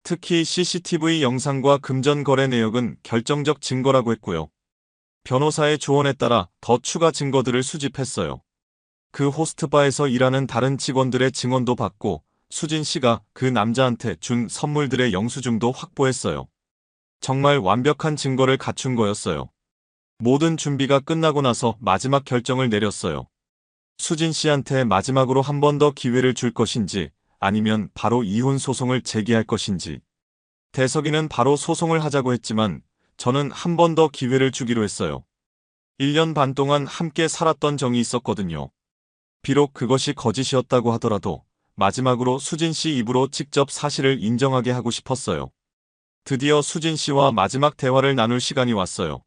특히 CCTV 영상과 금전 거래 내역은 결정적 증거라고 했고요. 변호사의 조언에 따라 더 추가 증거들을 수집했어요. 그 호스트바에서 일하는 다른 직원들의 증언도 받고 수진 씨가 그 남자한테 준 선물들의 영수증도 확보했어요. 정말 완벽한 증거를 갖춘 거였어요. 모든 준비가 끝나고 나서 마지막 결정을 내렸어요. 수진 씨한테 마지막으로 한 번 더 기회를 줄 것인지 아니면 바로 이혼 소송을 제기할 것인지. 대석이는 바로 소송을 하자고 했지만 저는 한 번 더 기회를 주기로 했어요. 1년 반 동안 함께 살았던 정이 있었거든요. 비록 그것이 거짓이었다고 하더라도 마지막으로 수진 씨 입으로 직접 사실을 인정하게 하고 싶었어요. 드디어 수진 씨와 마지막 대화를 나눌 시간이 왔어요.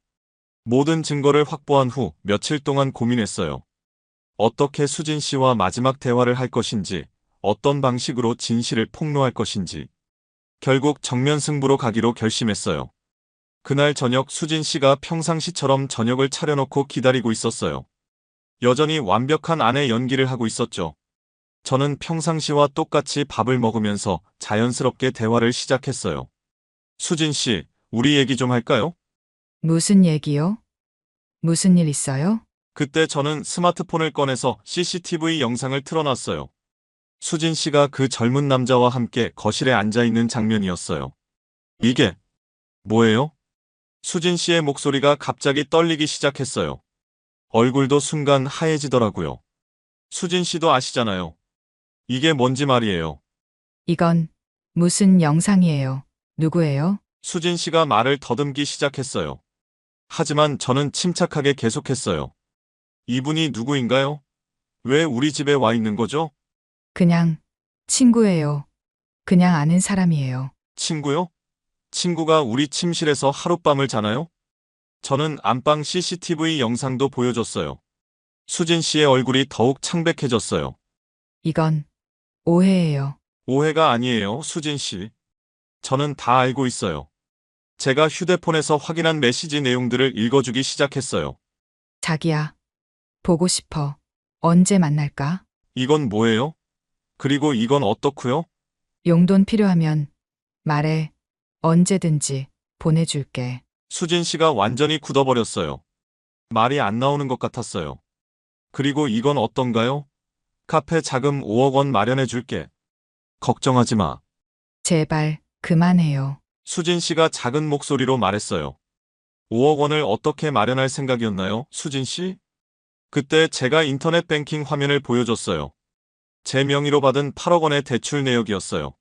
모든 증거를 확보한 후 며칠 동안 고민했어요. 어떻게 수진 씨와 마지막 대화를 할 것인지, 어떤 방식으로 진실을 폭로할 것인지. 결국 정면 승부로 가기로 결심했어요. 그날 저녁 수진 씨가 평상시처럼 저녁을 차려놓고 기다리고 있었어요. 여전히 완벽한 아내 연기를 하고 있었죠. 저는 평상시와 똑같이 밥을 먹으면서 자연스럽게 대화를 시작했어요. 수진 씨, 우리 얘기 좀 할까요? 무슨 얘기요? 무슨 일 있어요? 그때 저는 스마트폰을 꺼내서 CCTV 영상을 틀어놨어요. 수진 씨가 그 젊은 남자와 함께 거실에 앉아 있는 장면이었어요. 이게 뭐예요? 수진 씨의 목소리가 갑자기 떨리기 시작했어요. 얼굴도 순간 하얘지더라고요. 수진 씨도 아시잖아요. 이게 뭔지 말이에요. 이건 무슨 영상이에요? 누구예요? 수진 씨가 말을 더듬기 시작했어요. 하지만 저는 침착하게 계속했어요. 이분이 누구인가요? 왜 우리 집에 와 있는 거죠? 그냥 친구예요. 그냥 아는 사람이에요. 친구요? 친구가 우리 침실에서 하룻밤을 자나요? 저는 안방 CCTV 영상도 보여줬어요. 수진 씨의 얼굴이 더욱 창백해졌어요. 이건 오해예요. 오해가 아니에요, 수진 씨. 저는 다 알고 있어요. 제가 휴대폰에서 확인한 메시지 내용들을 읽어주기 시작했어요. 자기야, 보고 싶어. 언제 만날까? 이건 뭐예요? 그리고 이건 어떻고요? 용돈 필요하면 말해. 언제든지 보내줄게. 수진 씨가 완전히 굳어버렸어요. 말이 안 나오는 것 같았어요. 그리고 이건 어떤가요? 카페 자금 5억 원 마련해 줄게. 걱정하지 마. 제발 그만해요. 수진 씨가 작은 목소리로 말했어요. 5억 원을 어떻게 마련할 생각이었나요, 수진 씨? 그때 제가 인터넷 뱅킹 화면을 보여줬어요. 제 명의로 받은 8억 원의 대출 내역이었어요.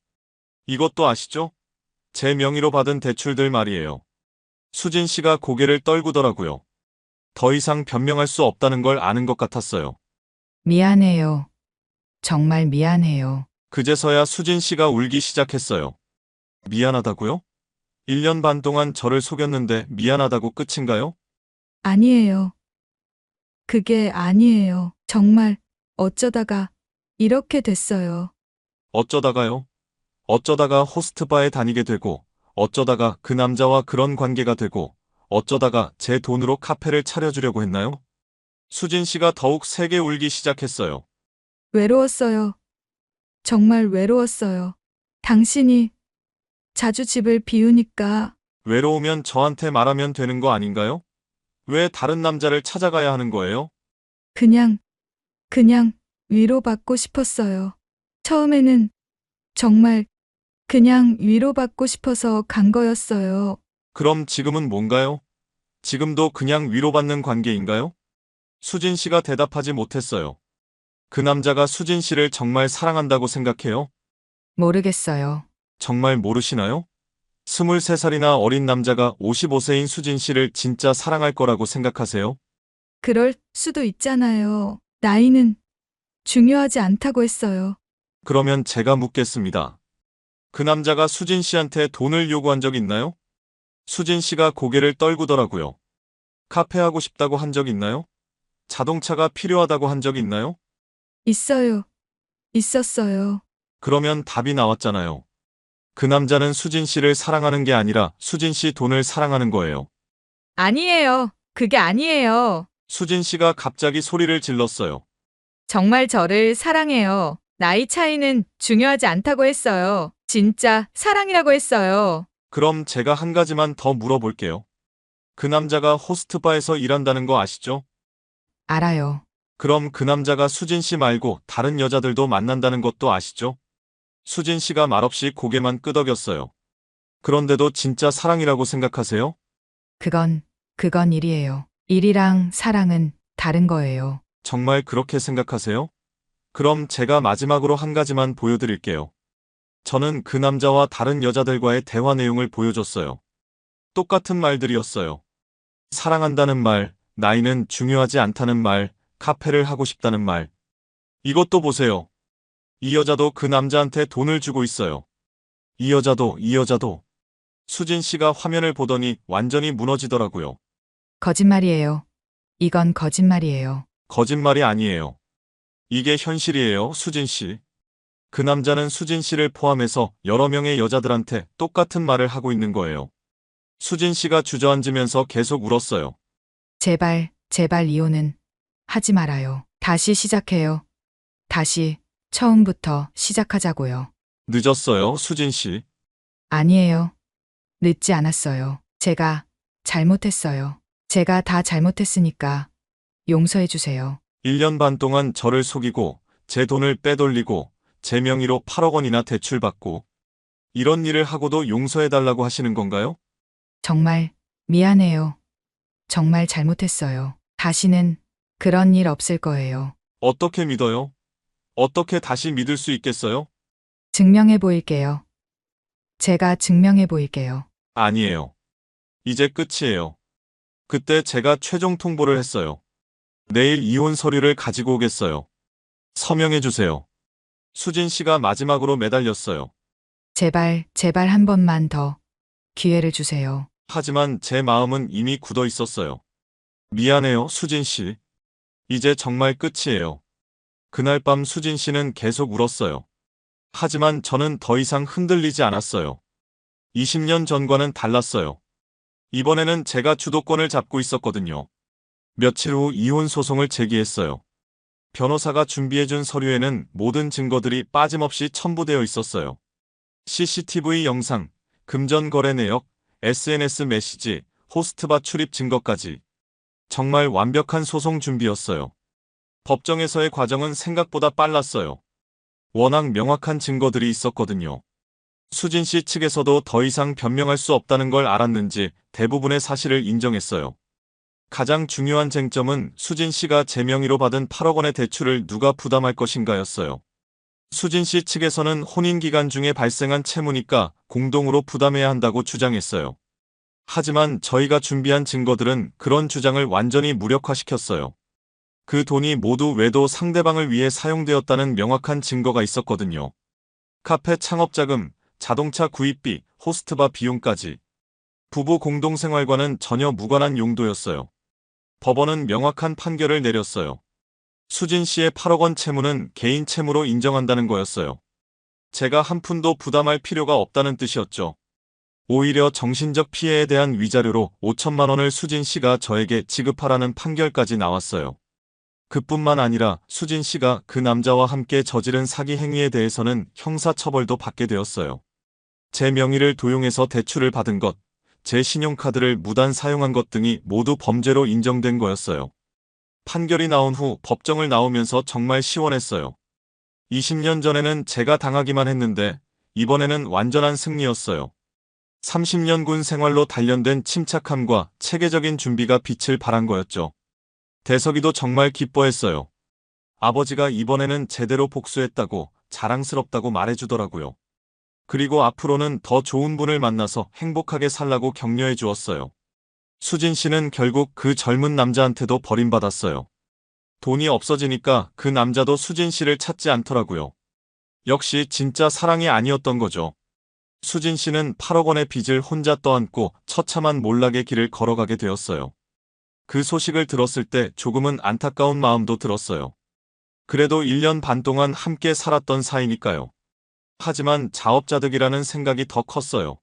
이것도 아시죠? 제 명의로 받은 대출들 말이에요. 수진 씨가 고개를 떨구더라고요. 더 이상 변명할 수 없다는 걸 아는 것 같았어요. 미안해요. 정말 미안해요. 그제서야 수진 씨가 울기 시작했어요. 미안하다고요? 1년 반 동안 저를 속였는데 미안하다고 끝인가요? 아니에요. 그게 아니에요. 정말 어쩌다가 이렇게 됐어요. 어쩌다가요? 어쩌다가 호스트바에 다니게 되고, 어쩌다가 그 남자와 그런 관계가 되고, 어쩌다가 제 돈으로 카페를 차려주려고 했나요? 수진 씨가 더욱 세게 울기 시작했어요. 외로웠어요. 정말 외로웠어요. 당신이 자주 집을 비우니까 외로우면 저한테 말하면 되는 거 아닌가요? 왜 다른 남자를 찾아가야 하는 거예요? 그냥 위로받고 싶었어요. 처음에는 정말 그냥 위로받고 싶어서 간 거였어요. 그럼 지금은 뭔가요? 지금도 그냥 위로받는 관계인가요? 수진 씨가 대답하지 못했어요. 그 남자가 수진 씨를 정말 사랑한다고 생각해요? 모르겠어요. 정말 모르시나요? 23살이나 어린 남자가 55세인 수진 씨를 진짜 사랑할 거라고 생각하세요? 그럴 수도 있잖아요. 나이는 중요하지 않다고 했어요. 그러면 제가 묻겠습니다. 그 남자가 수진 씨한테 돈을 요구한 적 있나요? 수진 씨가 고개를 떨구더라고요. 카페 하고 싶다고 한 적 있나요? 자동차가 필요하다고 한 적 있나요? 있어요. 있었어요. 그러면 답이 나왔잖아요. 그 남자는 수진 씨를 사랑하는 게 아니라 수진 씨 돈을 사랑하는 거예요. 아니에요. 그게 아니에요. 수진 씨가 갑자기 소리를 질렀어요. 정말 저를 사랑해요. 나이 차이는 중요하지 않다고 했어요. 진짜 사랑이라고 했어요. 그럼 제가 한 가지만 더 물어볼게요. 그 남자가 호스트바에서 일한다는 거 아시죠? 알아요. 그럼 그 남자가 수진 씨 말고 다른 여자들도 만난다는 것도 아시죠? 수진 씨가 말없이 고개만 끄덕였어요. 그런데도 진짜 사랑이라고 생각하세요? 그건 일이에요. 일이랑 사랑은 다른 거예요. 정말 그렇게 생각하세요? 그럼 제가 마지막으로 한 가지만 보여드릴게요. 저는 그 남자와 다른 여자들과의 대화 내용을 보여줬어요. 똑같은 말들이었어요. 사랑한다는 말, 나이는 중요하지 않다는 말, 카페를 하고 싶다는 말. 이것도 보세요. 이 여자도 그 남자한테 돈을 주고 있어요. 이 여자도. 수진 씨가 화면을 보더니 완전히 무너지더라고요. 거짓말이에요. 이건 거짓말이에요. 거짓말이 아니에요. 이게 현실이에요, 수진 씨. 그 남자는 수진 씨를 포함해서 여러 명의 여자들한테 똑같은 말을 하고 있는 거예요. 수진 씨가 주저앉으면서 계속 울었어요. 제발, 제발 이혼은 하지 말아요. 다시 시작해요. 다시 처음부터 시작하자고요. 늦었어요, 수진 씨. 아니에요. 늦지 않았어요. 제가 잘못했어요. 제가 다 잘못했으니까 용서해 주세요. 1년 반 동안 저를 속이고 제 돈을 빼돌리고 제 명의로 8억 원이나 대출받고 이런 일을 하고도 용서해달라고 하시는 건가요? 정말 미안해요. 정말 잘못했어요. 다시는 그런 일 없을 거예요. 어떻게 믿어요? 어떻게 다시 믿을 수 있겠어요? 증명해 보일게요. 제가 증명해 보일게요. 아니에요. 이제 끝이에요. 그때 제가 최종 통보를 했어요. 내일 이혼 서류를 가지고 오겠어요. 서명해주세요. 수진 씨가 마지막으로 매달렸어요. 제발, 제발 한 번만 더 기회를 주세요. 하지만 제 마음은 이미 굳어 있었어요. 미안해요, 수진 씨. 이제 정말 끝이에요. 그날 밤 수진 씨는 계속 울었어요. 하지만 저는 더 이상 흔들리지 않았어요. 20년 전과는 달랐어요. 이번에는 제가 주도권을 잡고 있었거든요. 며칠 후 이혼 소송을 제기했어요. 변호사가 준비해준 서류에는 모든 증거들이 빠짐없이 첨부되어 있었어요. CCTV 영상, 금전 거래 내역, SNS 메시지, 호스트바 출입 증거까지. 정말 완벽한 소송 준비였어요. 법정에서의 과정은 생각보다 빨랐어요. 워낙 명확한 증거들이 있었거든요. 수진 씨 측에서도 더 이상 변명할 수 없다는 걸 알았는지 대부분의 사실을 인정했어요. 가장 중요한 쟁점은 수진 씨가 제 명의로 받은 8억 원의 대출을 누가 부담할 것인가였어요. 수진 씨 측에서는 혼인 기간 중에 발생한 채무니까 공동으로 부담해야 한다고 주장했어요. 하지만 저희가 준비한 증거들은 그런 주장을 완전히 무력화시켰어요. 그 돈이 모두 외도 상대방을 위해 사용되었다는 명확한 증거가 있었거든요. 카페 창업자금, 자동차 구입비, 호스트바 비용까지. 부부 공동생활과는 전혀 무관한 용도였어요. 법원은 명확한 판결을 내렸어요. 수진 씨의 8억 원 채무는 개인 채무로 인정한다는 거였어요. 제가 한 푼도 부담할 필요가 없다는 뜻이었죠. 오히려 정신적 피해에 대한 위자료로 5천만 원을 수진 씨가 저에게 지급하라는 판결까지 나왔어요. 그뿐만 아니라 수진 씨가 그 남자와 함께 저지른 사기 행위에 대해서는 형사처벌도 받게 되었어요. 제 명의를 도용해서 대출을 받은 것, 제 신용카드를 무단 사용한 것 등이 모두 범죄로 인정된 거였어요. 판결이 나온 후 법정을 나오면서 정말 시원했어요. 20년 전에는 제가 당하기만 했는데 이번에는 완전한 승리였어요. 30년 군 생활로 단련된 침착함과 체계적인 준비가 빛을 발한 거였죠. 대석이도 정말 기뻐했어요. 아버지가 이번에는 제대로 복수했다고 자랑스럽다고 말해주더라고요. 그리고 앞으로는 더 좋은 분을 만나서 행복하게 살라고 격려해 주었어요. 수진 씨는 결국 그 젊은 남자한테도 버림받았어요. 돈이 없어지니까 그 남자도 수진 씨를 찾지 않더라고요. 역시 진짜 사랑이 아니었던 거죠. 수진 씨는 8억 원의 빚을 혼자 떠안고 처참한 몰락의 길을 걸어가게 되었어요. 그 소식을 들었을 때 조금은 안타까운 마음도 들었어요. 그래도 1년 반 동안 함께 살았던 사이니까요. 하지만 자업자득이라는 생각이 더 컸어요.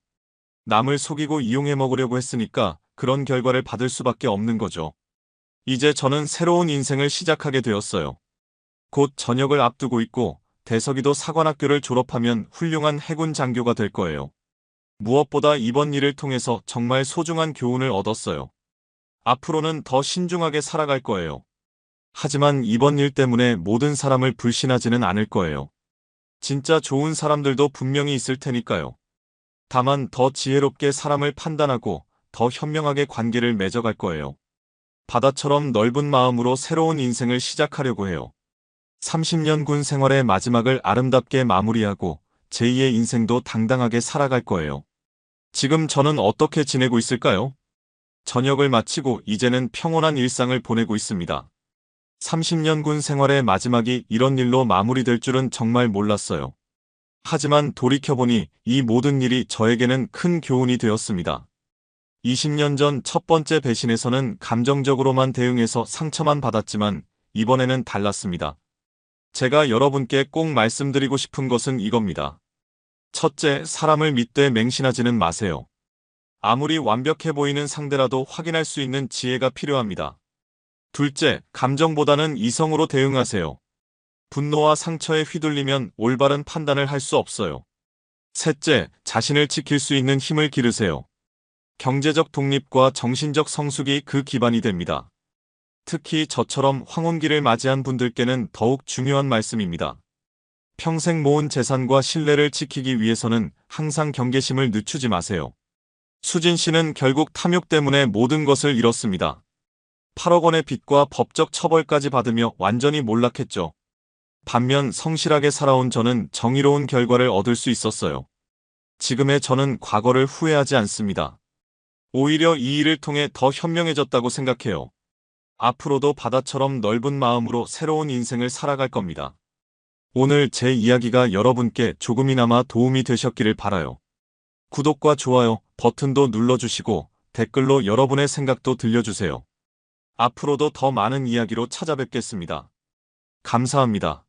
남을 속이고 이용해 먹으려고 했으니까 그런 결과를 받을 수밖에 없는 거죠. 이제 저는 새로운 인생을 시작하게 되었어요. 곧 전역을 앞두고 있고 대석이도 사관학교를 졸업하면 훌륭한 해군 장교가 될 거예요. 무엇보다 이번 일을 통해서 정말 소중한 교훈을 얻었어요. 앞으로는 더 신중하게 살아갈 거예요. 하지만 이번 일 때문에 모든 사람을 불신하지는 않을 거예요. 진짜 좋은 사람들도 분명히 있을 테니까요. 다만 더 지혜롭게 사람을 판단하고 더 현명하게 관계를 맺어갈 거예요. 바다처럼 넓은 마음으로 새로운 인생을 시작하려고 해요. 30년 군 생활의 마지막을 아름답게 마무리하고 제2의 인생도 당당하게 살아갈 거예요. 지금 저는 어떻게 지내고 있을까요? 전역을 마치고 이제는 평온한 일상을 보내고 있습니다. 30년 군 생활의 마지막이 이런 일로 마무리될 줄은 정말 몰랐어요. 하지만 돌이켜보니 이 모든 일이 저에게는 큰 교훈이 되었습니다. 20년 전 첫 번째 배신에서는 감정적으로만 대응해서 상처만 받았지만 이번에는 달랐습니다. 제가 여러분께 꼭 말씀드리고 싶은 것은 이겁니다. 첫째, 사람을 믿되 맹신하지는 마세요. 아무리 완벽해 보이는 상대라도 확인할 수 있는 지혜가 필요합니다. 둘째, 감정보다는 이성으로 대응하세요. 분노와 상처에 휘둘리면 올바른 판단을 할 수 없어요. 셋째, 자신을 지킬 수 있는 힘을 기르세요. 경제적 독립과 정신적 성숙이 그 기반이 됩니다. 특히 저처럼 황혼기를 맞이한 분들께는 더욱 중요한 말씀입니다. 평생 모은 재산과 신뢰를 지키기 위해서는 항상 경계심을 늦추지 마세요. 수진 씨는 결국 탐욕 때문에 모든 것을 잃었습니다. 8억 원의 빚과 법적 처벌까지 받으며 완전히 몰락했죠. 반면 성실하게 살아온 저는 정의로운 결과를 얻을 수 있었어요. 지금의 저는 과거를 후회하지 않습니다. 오히려 이 일을 통해 더 현명해졌다고 생각해요. 앞으로도 바다처럼 넓은 마음으로 새로운 인생을 살아갈 겁니다. 오늘 제 이야기가 여러분께 조금이나마 도움이 되셨기를 바라요. 구독과 좋아요 버튼도 눌러주시고 댓글로 여러분의 생각도 들려주세요. 앞으로도 더 많은 이야기로 찾아뵙겠습니다. 감사합니다.